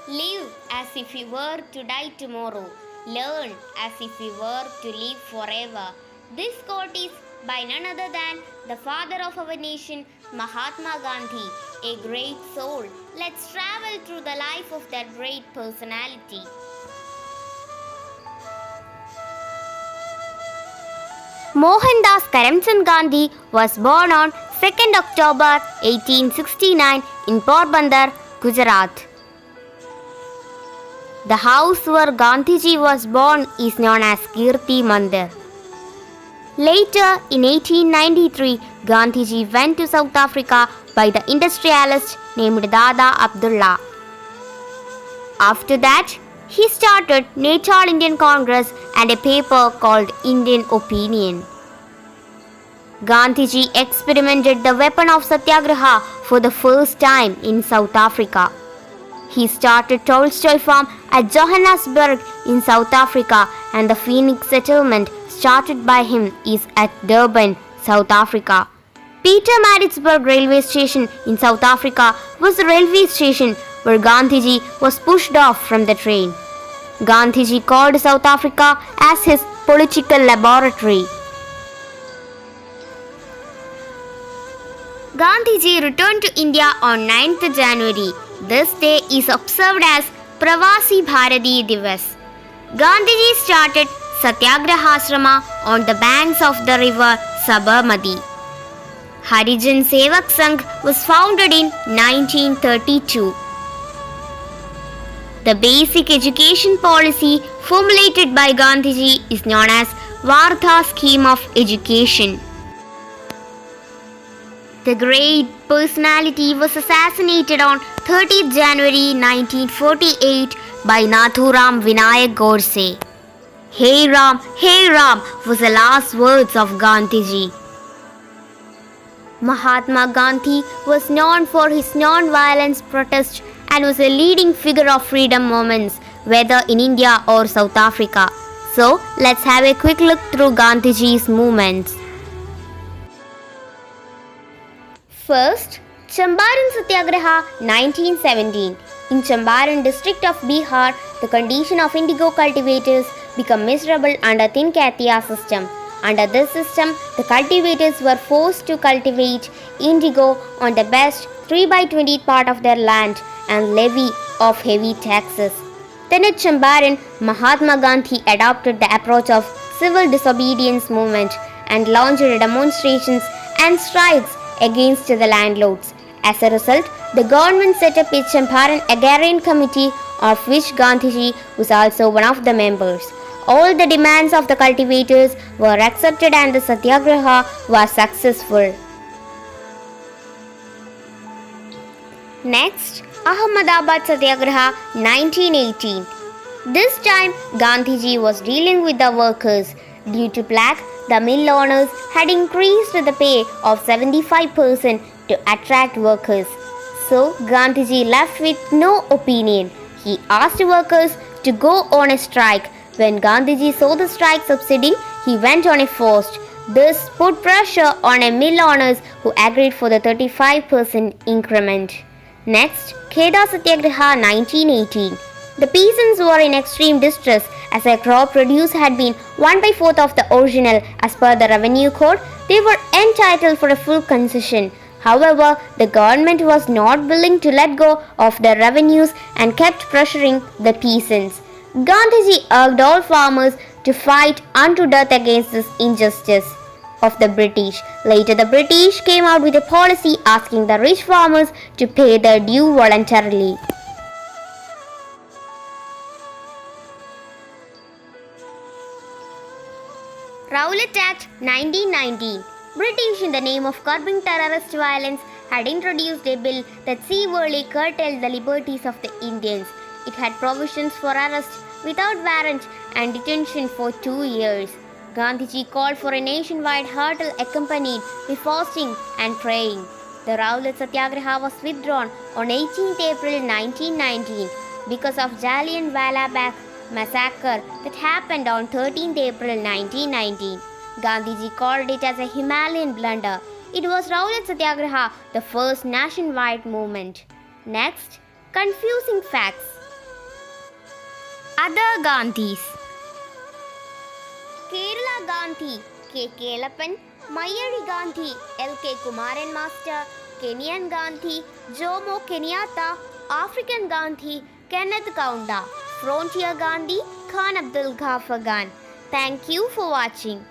Live as if you were to die tomorrow. Learn as if you were to live forever. This quote is by none other than the father of our nation, Mahatma Gandhi, a great soul. Let's travel through the life of that great personality. Mohandas Karamchand Gandhi was born on 2nd October 1869 in Porbandar, Gujarat. The house where Gandhiji was born is known as Kirti Mandir. Later, in 1893, Gandhiji went to South Africa by the industrialist named Dada Abdullah. After that, he started Natal Indian Congress and a paper called Indian Opinion. Gandhiji experimented the weapon of Satyagraha for the first time in South Africa. He started Tolstoy farm at Johannesburg in South Africa, and the Phoenix settlement started by him is at Durban, South Africa. Pietermaritzburg railway station in South Africa was the railway station where Gandhiji was pushed off from the train. Gandhiji called South Africa as his political laboratory. Gandhiji returned to India on 9th January. This day is observed as Pravasi Bharati Divas. Gandhiji started Satyagraha Ashrama on the banks of the river Sabarmati. Harijan Sevak Sangh was founded in 1932. The basic education policy formulated by Gandhiji is known as Vardha Scheme of Education. The great personality was assassinated on 30th January 1948 by Nathuram Vinayak Godse. Hey Ram was the last words of Gandhiji. Mahatma Gandhi was known for his non-violence protest and was a leading figure of freedom movements, whether in India or South Africa. So, let's have a quick look through Gandhiji's movements. First, Champaran Satyagraha 1917. In Champaran district of Bihar, the condition of indigo cultivators became miserable under Thin Katia system. Under this system, the cultivators were forced to cultivate indigo on the best 3/20 part of their land and levy of heavy taxes. Then at Champaran, Mahatma Gandhi adopted the approach of civil disobedience movement and launched demonstrations and strikes against the landlords. As a result, the government set up a Champaran Agrarian Committee, of which Gandhiji was also one of the members. All the demands of the cultivators were accepted and the Satyagraha was successful. Next, Ahmedabad Satyagraha 1918. This time, Gandhiji was dealing with the workers. Due to plague, the mill owners had increased the pay of 75% to attract workers. So, Gandhiji left with no opinion. He asked workers to go on a strike. When Gandhiji saw the strike succeeding, he went on a fast. This put pressure on a mill owners who agreed for the 35% increment. Next, Kheda Satyagraha 1918. The peasants were in extreme distress as their crop produce had been 1/4 of the original. As per the revenue code, they were entitled for a full concession. However, the government was not willing to let go of their revenues and kept pressuring the peasants. Gandhiji urged all farmers to fight unto death against this injustice of the British. Later, the British came out with a policy asking the rich farmers to pay their due voluntarily. Rowlatt Act 1919. British, in the name of curbing terrorist violence, had introduced a bill that severely curtailed the liberties of the Indians. It had provisions for arrest without warrant and detention for 2 years. Gandhiji called for a nationwide hurtle accompanied by fasting and praying. The Rowlatt Satyagraha was withdrawn on 18th April 1919 because of Jallianwala Bagh massacre that happened on 13th April 1919. Gandhiji called it as a Himalayan blunder. It was Rowlatt Satyagraha, the first nationwide movement. Next, confusing facts. Other Gandhis. Kerala Gandhi K. Kelappan, Mayadi Gandhi L.K. Kumaran Master, Kenyan Gandhi Jomo Kenyatta, African Gandhi Kenneth Kaunda, Frontier Gandhi Khan Abdul Ghaffar Khan. Thank you for watching.